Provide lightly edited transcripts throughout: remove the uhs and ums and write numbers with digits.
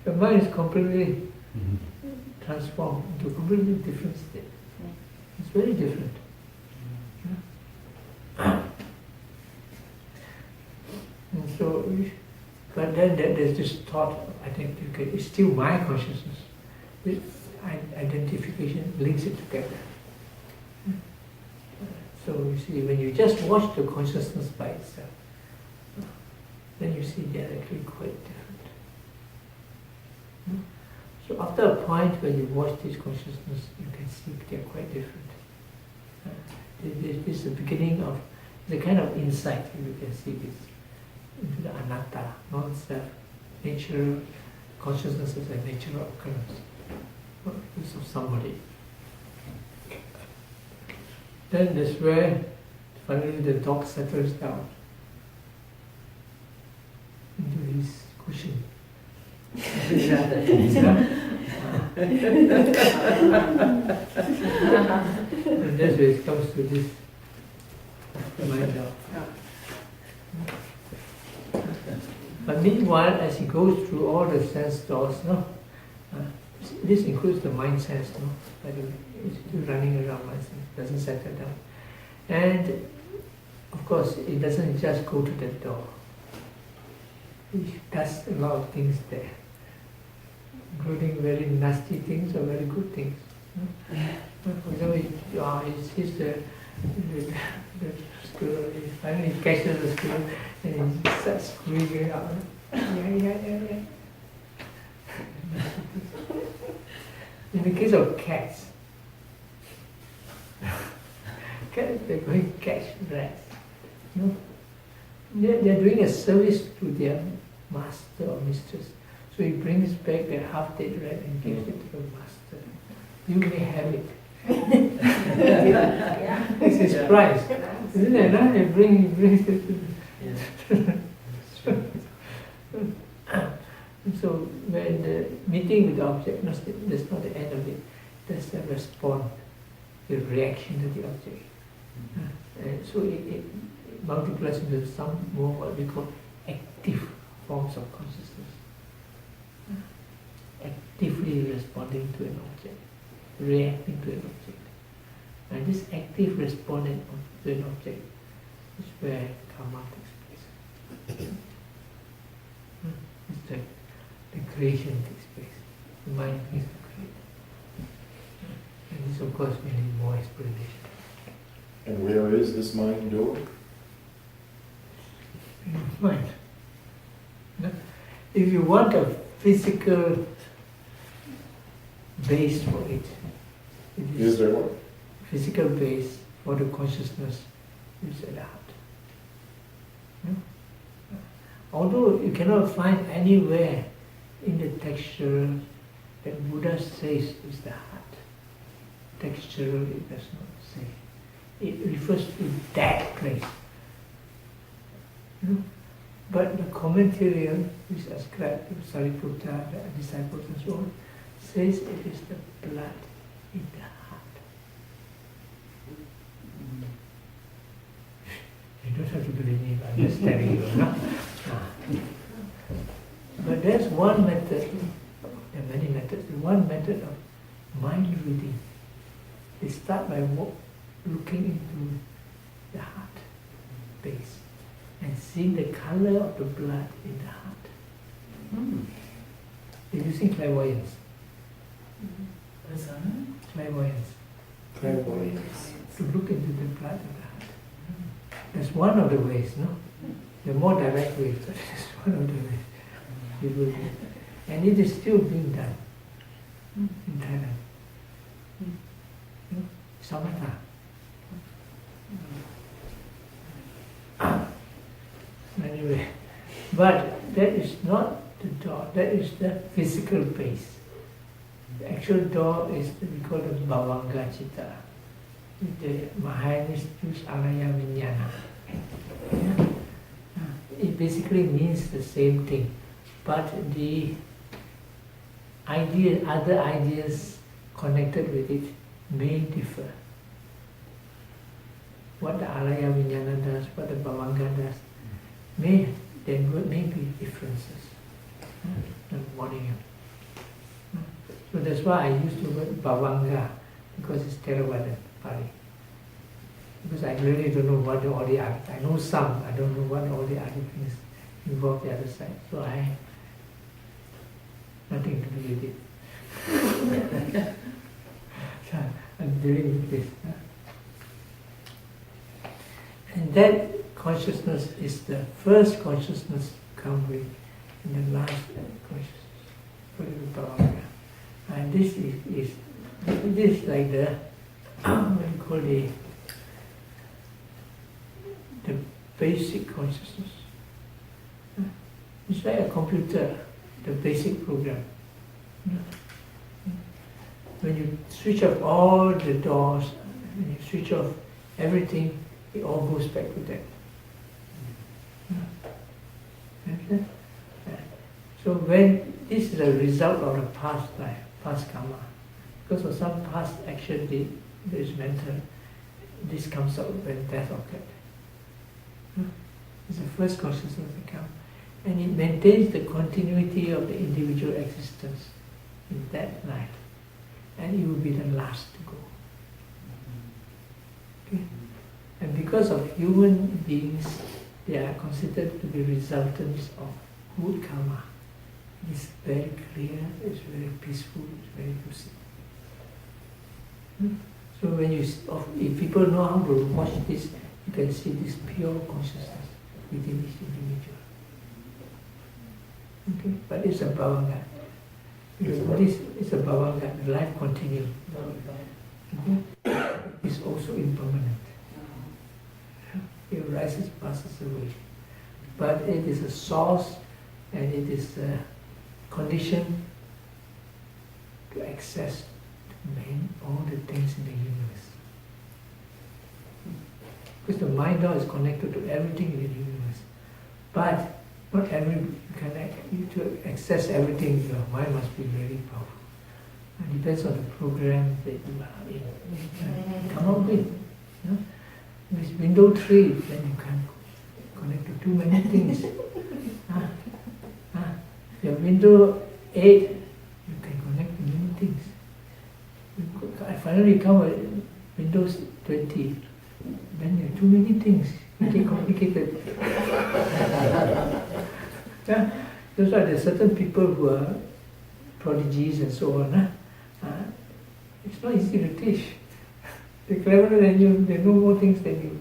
The mind is completely transformed into a completely different state. It's very different. And so, but then there's this thought, I think, okay, it's still my consciousness. This identification links it together. So you see, when you just watch the consciousness by itself, then you see they're actually quite different. So after a point when you watch this consciousness, you can see they're quite different. This is the beginning of the kind of insight you can see this into the anatta, non-self, natural consciousness is a natural occurrence. It's of somebody. Then that's where finally the dog settles down into his cushion. And that's where it comes to this mind now. But meanwhile, as he goes through all the sense doors, this includes the mind sense, by the way, it's still running around mind sense, doesn't settle down. And of course, it doesn't just go to the door. It does a lot of things there, including very nasty things or very good things. For example, he sees the squirrel, he finally catches the squirrel and he starts squeezing it out. Yeah. In the case of cats, they're going to catch rats. They're doing a service to their master or mistress. So he brings back the half-dead rat and gives it to the master. You may have it. It's his prize. Isn't it? Huh? He brings it to So when the meeting with the object, that's not the end of it. That's the response, the reaction to the object. So it multiplies into some more what we call active forms of consciousness. Actively responding to an object, reacting to an object. And this active responding to an object is where karma takes place. It's the creation takes place. The mind is to create. And this, of course, we need more explanation. And where is this mind door? Mind. If you want a physical base for it, Is there one? physical base for the consciousness is at the heart. Although you cannot find anywhere in the texture that Buddha says is the heart. Textural it does not say. It refers to that place. But the commentarian, which is ascribed to Sariputta, the disciples and so on, says it is the blood in the heart. You don't have to believe me, I'm just telling you. No? But there's one method, there are many methods, one method of mind reading. They start by looking into the heart base and seeing the color of the blood in the heart. They're using clairvoyance. Clairvoyance. To look into the blood of the heart. That's one of the ways, no? The more direct ways, but it's one of the ways people do. And it is still being done in Thailand. Samatha. Anyway, but that is not the door, that is the physical base. The actual door is what we call the Bhavanga Citta. The Mahayanists use Alaya Vijnana. It basically means the same thing, but the other ideas connected with it may differ. What the Alaya Vijnana does, what the Bhavanga does, there may be differences. And morning. So that's why I use the word Bhavanga, because it's Theravada Pali. Because I really don't know what all the other, I know some, I don't know what all the other things involve the other side. So I have nothing to do with it. So I'm dealing with this. And that consciousness is the first consciousness come with, and the last consciousness. And this is like the what you call the basic consciousness. It's like a computer, the basic program. When you switch off all the doors, when you switch off everything, it all goes back to that. Okay? So when this is a result of the past life, past karma, because of some past action that is mental, this comes out when death occurred. It's the first consciousness that comes. And it maintains the continuity of the individual existence in that life. And it will be the last to go. Okay? And because of human beings, they are considered to be resultants of good karma. It's very clear, it's very peaceful, it's very lucid. So when if people know how to watch this, you can see this pure consciousness within each individual. Okay? But it's a bhavanga. This is a bhavanga, life continues. Okay? It's also impermanent. It rises, passes away. But it is a source and it is a condition to access all the things in the universe. Because the mind now is connected to everything in the universe. But not to access everything, your mind must be very powerful. It depends on the program that you are in. Come up with. With window 3, then you can connect to too many things. Your window 8, you can connect to many things. I finally come with Windows 20, then there are too many things. It get complicated. That's why there are certain people who are prodigies and so on. It's not easy to teach. They're cleverer than you, they know more things than you.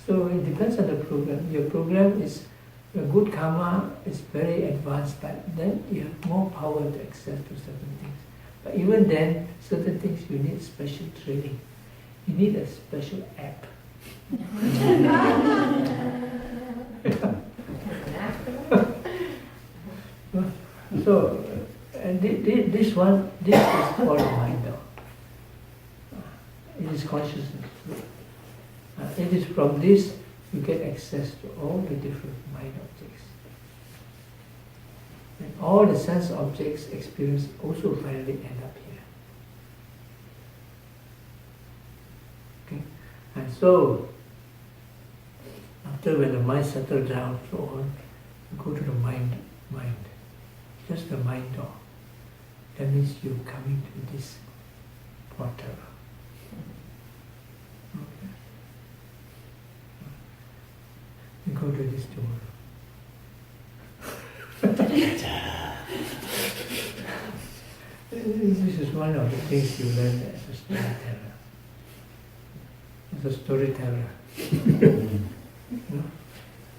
So it depends on the program. Your program is, your good karma is very advanced, but then you have more power to access to certain things. But even then, certain things you need special training. You need a special app. So, and this is called mind now. It is consciousness. It is from this you get access to all the different mind objects. And all the sense objects experience also finally end up here. Okay? And so, after when the mind settles down, so on, you go to the mind. Just the mind door. That means you're coming to this portal. Okay. You go to this tomorrow. This is one of the things you learn as a storyteller. As a storyteller.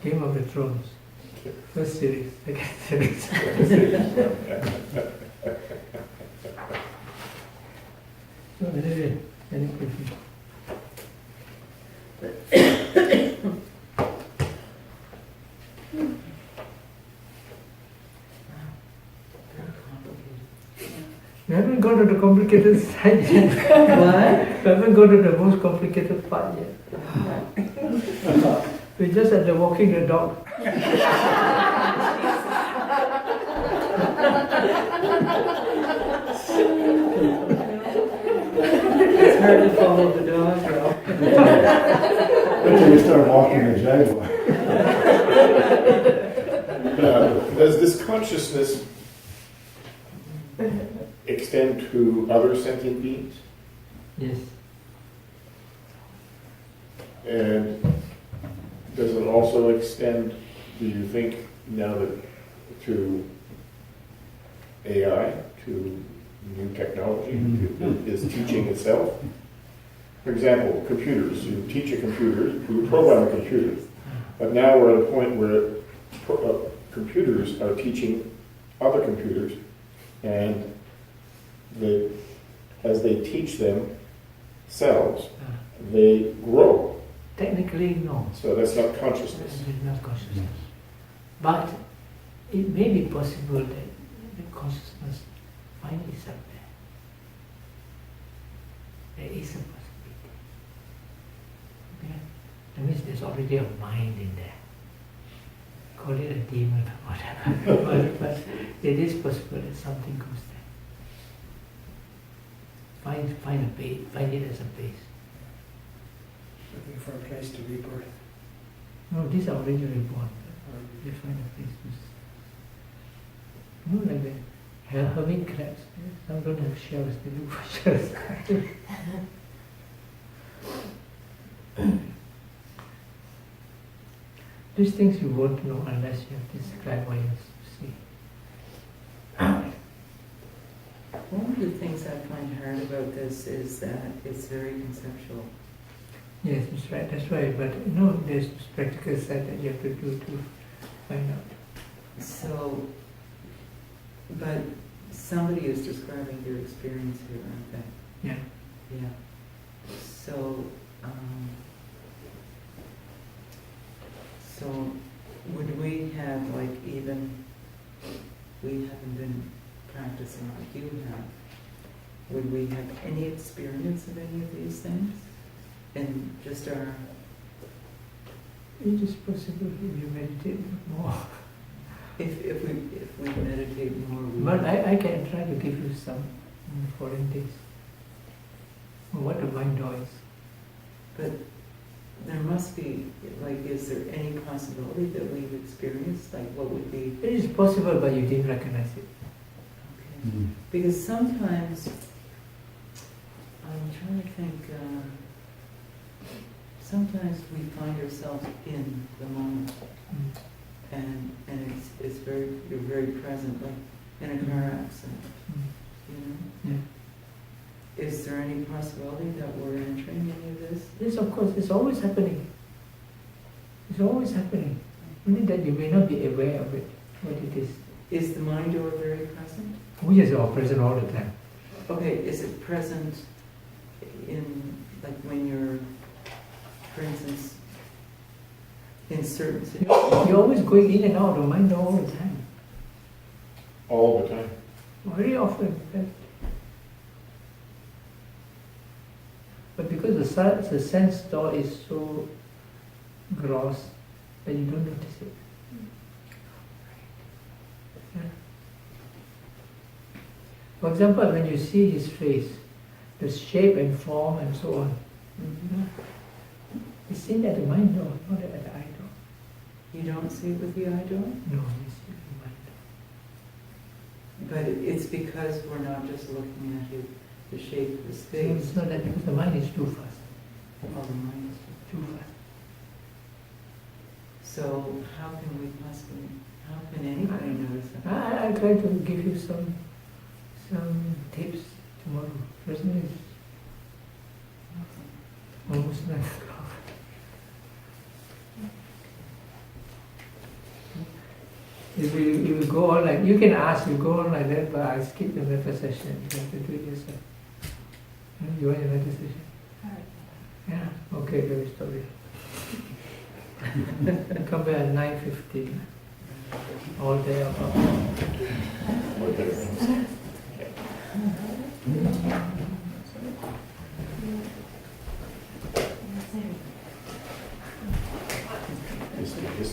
Game of the Thrones. First series, second series. So anyway, any question? You haven't gone to the complicated side yet. What? You haven't gone to the most complicated part yet. We're just at the walking the dog. It's hard to follow the dog, though. Until you start walking the jaguar. Does this consciousness extend to other sentient beings? Yes. And does it also extend, do you think, now that to AI, to new technology, is teaching itself? For example, computers. You teach a computer, you program a computer, but now we're at a point where computers are teaching other computers, and as they teach themselves, they grow. Technically, no. So that's not consciousness. It's not consciousness. But it may be possible that the consciousness finally is up there. There is a possibility. Okay? That means there's already a mind in there. Call it a demon or whatever. but it is possible that something goes there. Find a base, find it as a base. Looking for a place to rebirth. No, these are already reborn. They find a place to... like the hermit crabs. Some don't have shells, they look for shells. These things you won't know unless you have described what you see. One of the things I find hard about this is that it's very conceptual. Yes, that's right. That's right. But no, there's this practical side that you have to do to find out. So, but somebody is describing their experience here, aren't they? Yeah. Yeah. So, so would we have even we haven't been practicing like you have? Would we have any experience of any of these things? And just our... It is possible if you meditate more. If we meditate more, we... But I can try to give you some foreign things. What the mind does. But there must be, is there any possibility that we've experienced? What would be... It is possible, but you didn't recognize it. Okay. Because sometimes, I'm trying to think, sometimes we find ourselves in the moment, and you're very present, like in a car accident, you know? Yeah. Is there any possibility that we're entering any of this? Yes, of course, it's always happening. It's always happening. Only that you may not be aware of it, what it is. Is the mind door very present? We are all present all the time. Okay, is it present in, when you're, for instance, in certain situations? You're always going in and out of mind door all the time. All the time. Very often. In fact. But because the sense door is so gross that you don't notice it. Yeah. For example, when you see his face, the shape and form and so on, it's seen at the mind door, not at the eye door. You don't see it with the eye door? No, you see it at the mind door. But it's because we're not just looking at the shape of his face. It's not that because the mind is too fast. Oh, the mind is Too fast. So how can anybody notice that? I'll try to give you some tips tomorrow. Present is almost 9 o'clock. If you go on like, you can ask, you go on like that, but I skip the metta session. You have to do it yourself. You want your metta session? Yeah, okay, very sorry. Come back at 9:15. All day about. This